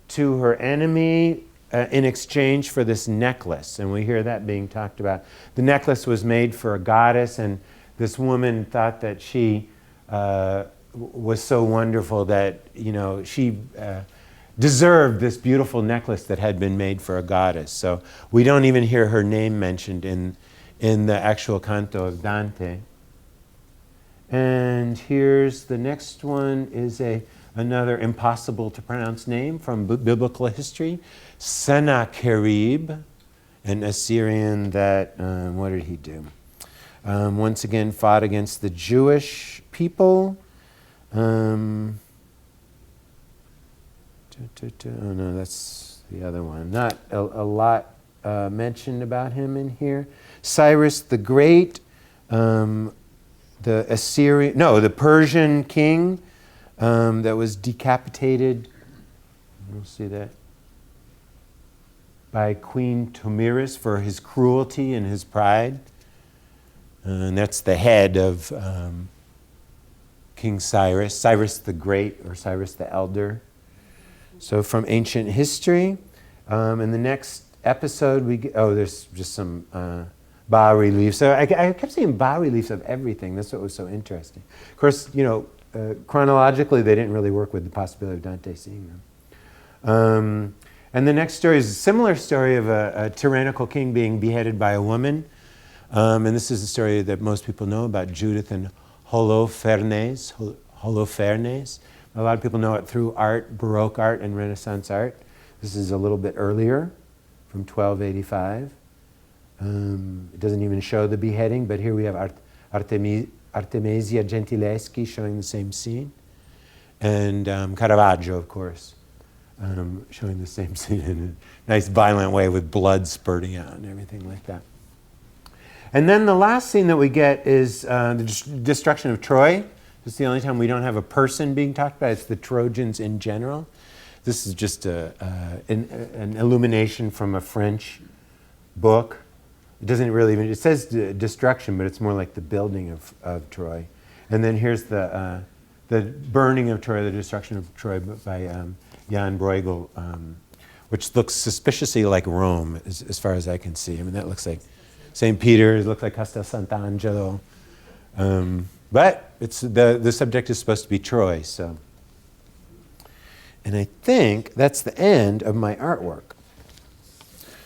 to her enemy in exchange for this necklace. And we hear that being talked about. The necklace was made for a goddess, and this woman thought that she was so wonderful that, she deserved this beautiful necklace that had been made for a goddess. So we don't even hear her name mentioned in the actual Canto of Dante. And here's the next one, is another impossible to pronounce name from biblical history. Sennacherib, an Assyrian that, what did he do? Once again fought against the Jewish people. Oh no, that's the other one. Not a lot mentioned about him in here. Cyrus the Great, the Persian king that was decapitated. You'll see that by Queen Tomiris for his cruelty and his pride. And that's the head of King Cyrus, Cyrus the Great or Cyrus the Elder. So from ancient history. In the next episode, there's just some bas-reliefs. So I kept seeing bas-reliefs of everything. That's what was so interesting. Of course, chronologically, they didn't really work with the possibility of Dante seeing them. And the next story is a similar story of a tyrannical king being beheaded by a woman. And this is a story that most people know about, Judith and Holofernes. A lot of people know it through art, Baroque art and Renaissance art. This is a little bit earlier, from 1285. It doesn't even show the beheading, but here we have Artemisia Gentileschi showing the same scene. And Caravaggio, of course, showing the same scene in a nice violent way with blood spurting out and everything like that. And then the last scene that we get is the destruction of Troy. This is the only time we don't have a person being talked about. It's the Trojans in general. This is just an illumination from a French book. It doesn't really even, it says destruction, but it's more like the building of Troy. And then here's the burning of Troy, the destruction of Troy by Jan Bruegel, which looks suspiciously like Rome, as far as I can see. I mean, that looks like St. Peter's, looks like Castel Sant'Angelo. But the subject is supposed to be Troy, so. And I think that's the end of my artwork.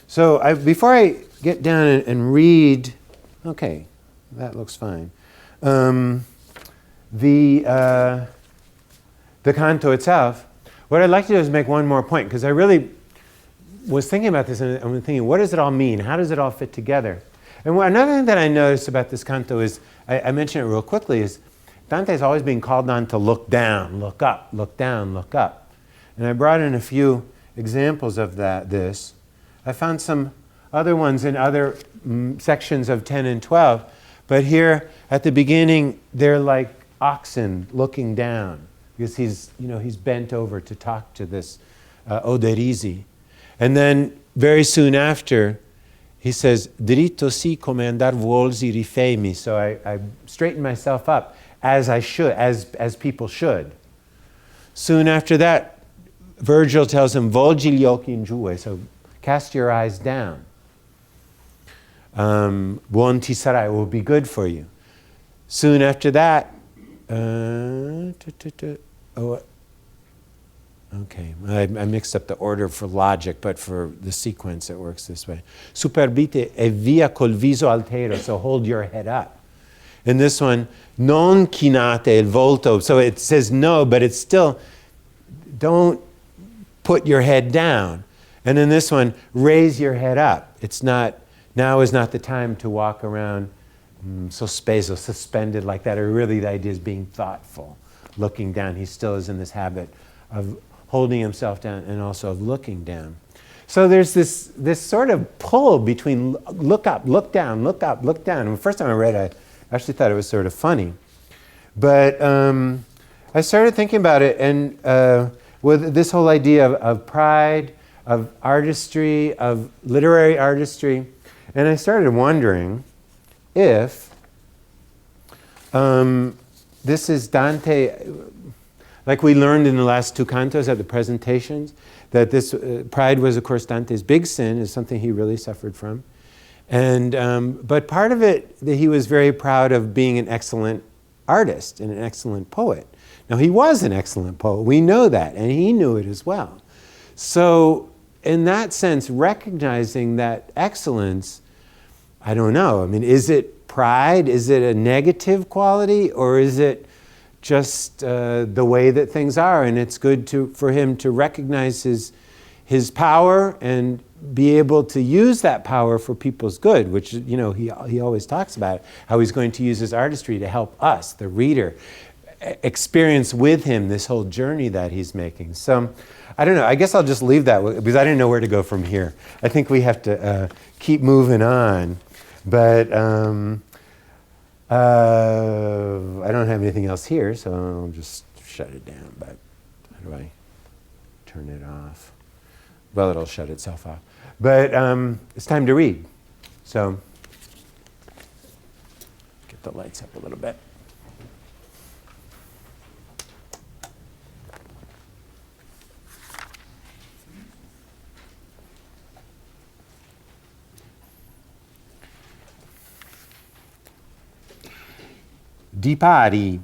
So before I get down and read, okay, that looks fine. The canto itself, what I'd like to do is make one more point, because I really was thinking about this, and I'm thinking, what does it all mean? How does it all fit together? And another thing that I noticed about this canto is, I mentioned it real quickly, is Dante's always being called on to look down, look up, look down, look up. And I brought in a few examples of this. I found some other ones in other sections of 10 and 12, but here at the beginning, they're like oxen looking down because he's bent over to talk to this Oderisi. And then very soon after, he says, "Dritto sì come andar vuolsi rifemi." So I straighten myself up as I should, as people should. Soon after that, Virgil tells him, "Volgi gli occhi in giù," so cast your eyes down. Buon ti sarà, it will be good for you. Soon after that, okay, I mixed up the order for logic, but for the sequence it works this way. Superbite e via col viso altero, so hold your head up. In this one, non chinate il volto, so it says no, but it's still, don't put your head down. And in this one, raise your head up. It's not, now is not the time to walk around sospeso, suspended like that, or really the idea is being thoughtful, looking down. He still is in this habit of holding himself down and also of looking down. So there's this sort of pull between look up, look down, look up, look down. And the first time I read it, I actually thought it was sort of funny. But I started thinking about it, and with this whole idea of pride, of artistry, of literary artistry, and I started wondering if this is Dante, like we learned in the last two cantos at the presentations, that this pride was, of course, Dante's big sin, is something he really suffered from. And but part of it, that he was very proud of being an excellent artist and an excellent poet. Now, he was an excellent poet. We know that, and he knew it as well. So in that sense, recognizing that excellence, I don't know. I mean, is it pride? Is it a negative quality? Or is it just the way that things are? And it's good for him to recognize his power and be able to use that power for people's good, which, he always talks about, how he's going to use his artistry to help us, the reader, experience with him this whole journey that he's making. So, I don't know, I guess I'll just leave that because I didn't know where to go from here. I think we have to keep moving on. But I don't have anything else here, so I'll just shut it down. But how do I turn it off? Well, it'll shut itself off. But it's time to read. So get the lights up a little bit. Di pari,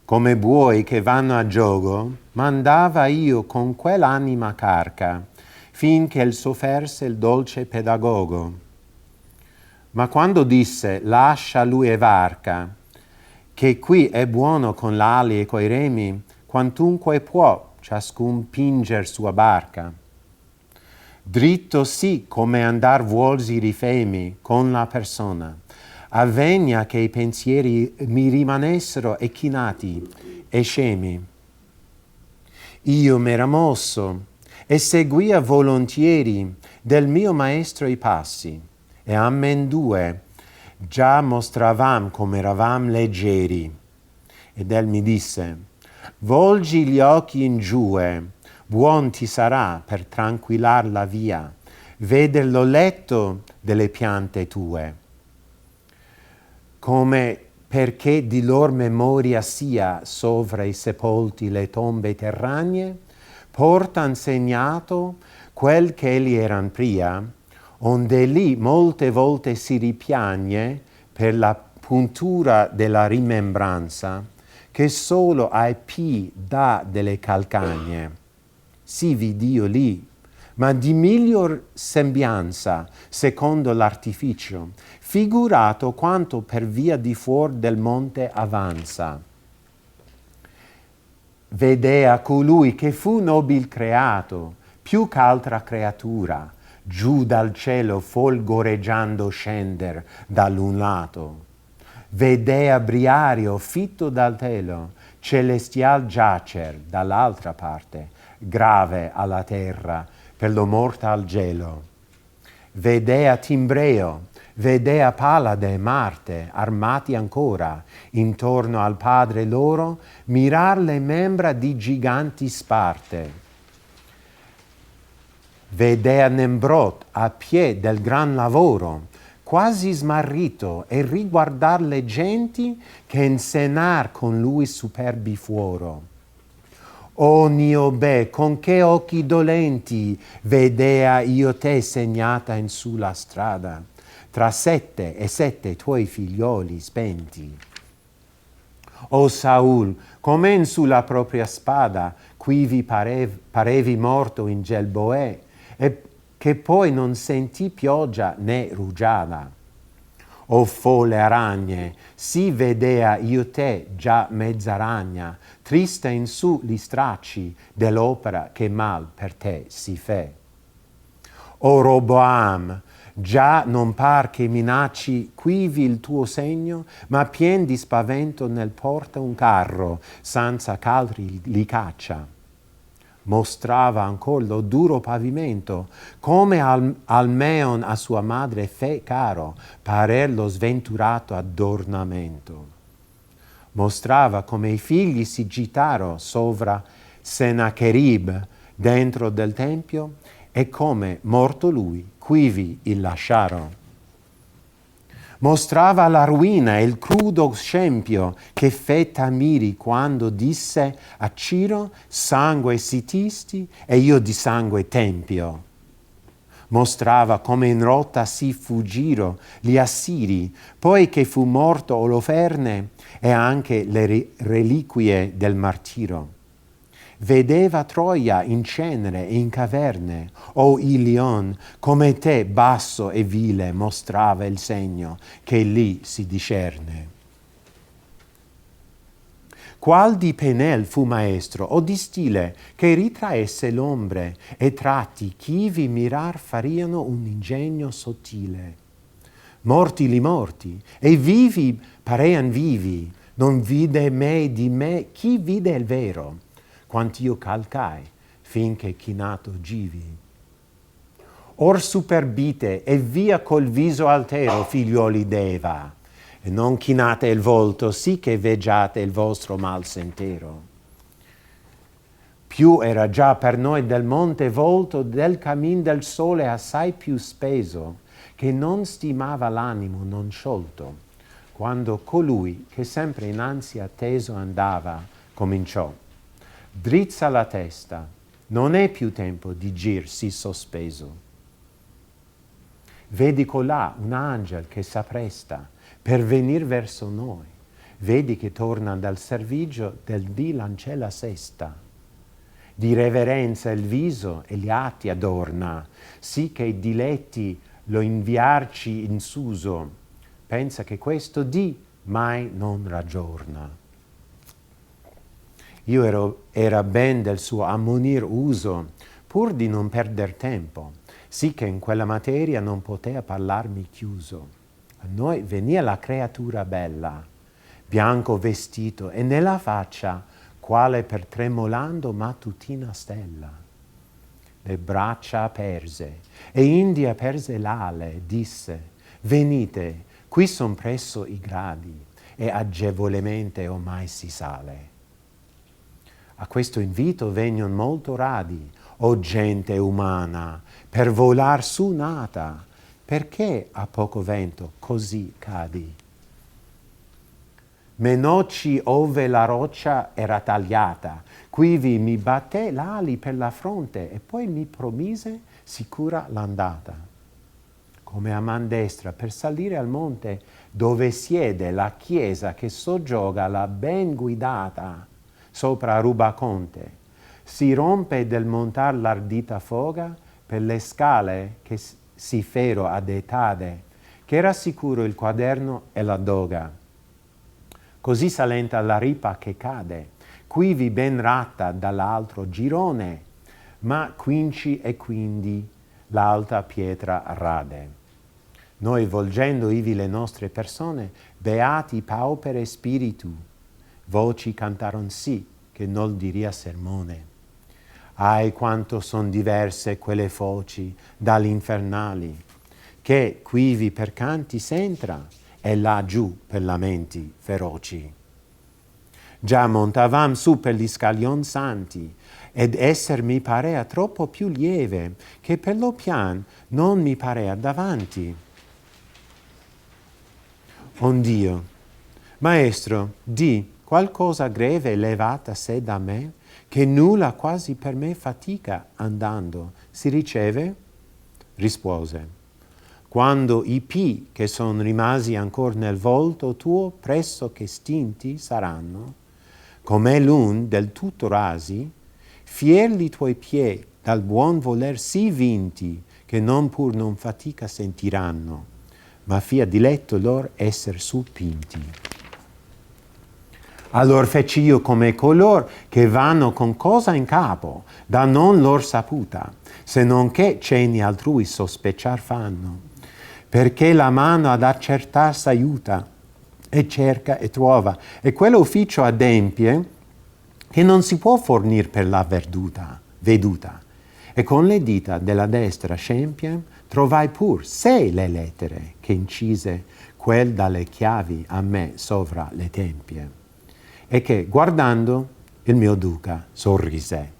come buoi che vanno a giogo, mandava io con quell'anima carca, finché il sofferse il dolce pedagogo. Ma quando disse, lascia lui e varca, che qui è buono con l'ali e coi remi, quantunque può ciascun pinger sua barca. Dritto sì come andar vuolsi rifemi con la persona, avvegna che i pensieri mi rimanessero echinati e scemi. Io m'era mosso e seguia volontieri del mio maestro i passi, e ammendue già mostravam come eravam leggeri. Ed el mi disse, volgi gli occhi in giue, buon ti sarà per tranquillar la via, veder lo letto delle piante tue. Come perché di lor memoria sia sovra i sepolti le tombe terragne, portan segnato quel che egli eran pria, onde lì molte volte si ripiagne per la puntura della rimembranza, che solo ai P dà delle calcagne. Si vidio lì, ma di miglior sembianza, secondo l'artificio, figurato quanto per via di fuor del monte avanza. Vedea colui che fu nobil creato, più ch'altra creatura, giù dal cielo folgoreggiando scender dall'un lato. vedea Briario fitto dal telo, celestial giacer dall'altra parte, grave alla terra, per lo mortal gelo. Vedea Timbreo, vedea Pallade e Marte, armati ancora, intorno al padre loro, mirar le membra di giganti sparte. Vedea Nembrot a piè del gran lavoro, quasi smarrito, e riguardar le genti che insenar con lui superbi fuoro. O Niobe, con che occhi dolenti vedea io te segnata in su la strada, tra 7 e 7 tuoi figlioli spenti. O Saul, come in su la propria spada, quivi parevi morto in Gelboe, e che poi non sentì pioggia né rugiada. O folle aragne, si vedea io te già mezza ragna, triste in su gli stracci dell'opera che mal per te si fe. O Roboam, già non par che minacci quivi il tuo segno, ma pien di spavento nel porta un carro, senza c'altri li caccia. Mostrava ancor lo duro pavimento, come al meon a sua madre fe caro, parer lo sventurato adornamento. Mostrava come i figli si gitaro sovra Senacherib dentro del tempio, e come, morto lui, quivi il lasciaro. Mostrava la ruina e il crudo scempio che fe Tamiri quando disse a Ciro: sangue sitisti e io di sangue tempio. Mostrava come in rotta si fuggiro gli Assiri, poi che fu morto Oloferne e anche le reliquie del martiro. Vedeva Troia in cenere e in caverne, o Ilion, come te basso e vile mostrava il segno che lì si discerne. Qual di Penel fu maestro, o di stile, che ritraesse l'ombre e tratti ch'ivi mirar fariano un ingegno sottile. Morti li morti, e vivi parean vivi, non vide me di me chi vide il vero, quant'io calcai, finché chinato givi. Or superbite e via col viso altero, figliuoli d'Eva, e non chinate il volto, sì che veggiate il vostro mal sentiero. Più era già per noi del monte volto, del cammin del sole assai più speso, che non stimava l'animo non sciolto, quando colui che sempre in ansia teso andava, cominciò. Drizza la testa, non è più tempo di girsi sospeso. Vedi colà un angel che s'appresta per venir verso noi. Vedi che torna dal servigio del dì l'ancella sesta. Di reverenza il viso e gli atti adorna, sì che i diletti lo inviarci in suso. Pensa che questo dì mai non raggiorna. Io era ben del suo ammonir uso, pur di non perder tempo, sì che in quella materia non potea parlarmi chiuso. A noi venia la creatura bella, bianco vestito, e nella faccia, quale per tremolando mattutina stella. Le braccia aperse, e indi aperse l'ale, disse: venite, qui son presso i gradi, e agevolemente ormai si sale. A questo invito vegnon molto radi, o gente umana, per volar su nata, perché a poco vento così cadi? Menocci ove la roccia era tagliata, quivi mi batté l'ali per la fronte e poi mi promise sicura l'andata. Come a man destra per salire al monte dove siede la chiesa che soggioga la ben guidata, sopra Rubaconte, si rompe del montar l'ardita foga per le scale che si fero ad etade, che era sicuro il quaderno e la doga. Così salenta la ripa che cade, quivi ben ratta dall'altro girone, ma quinci e quindi l'alta pietra rade. noi volgendo ivi le nostre persone, beati paupere spiritu, voci cantaron sì, che nol diria sermone. Ai quanto son diverse quelle voci dall'infernali, che quivi per canti s'entra e laggiù per lamenti feroci. Già montavam su per gli scaglion santi, ed esser mi parea troppo più lieve, che per lo pian non mi parea davanti. Ondio, maestro, di qualcosa greve levata sé da me, che nulla quasi per me fatica andando si riceve? Rispose, quando i pi che son rimasi ancor nel volto tuo pressoché stinti saranno, come l'un del tutto rasi, fierli tuoi piedi dal buon voler sì vinti, che non pur non fatica sentiranno, ma fia diletto lor esser suppinti. Allor feci io come color che vanno con cosa in capo, da non lor saputa, se non che cenni altrui sospecciar fanno, perché la mano ad accertar s'aiuta, e cerca e trova, e quell'ufficio adempie che non si può fornir per la veduta. E con le dita della destra scempie trovai pur 6 le lettere che incise quel dalle chiavi a me sovra le tempie, e che guardando il mio duca sorrise.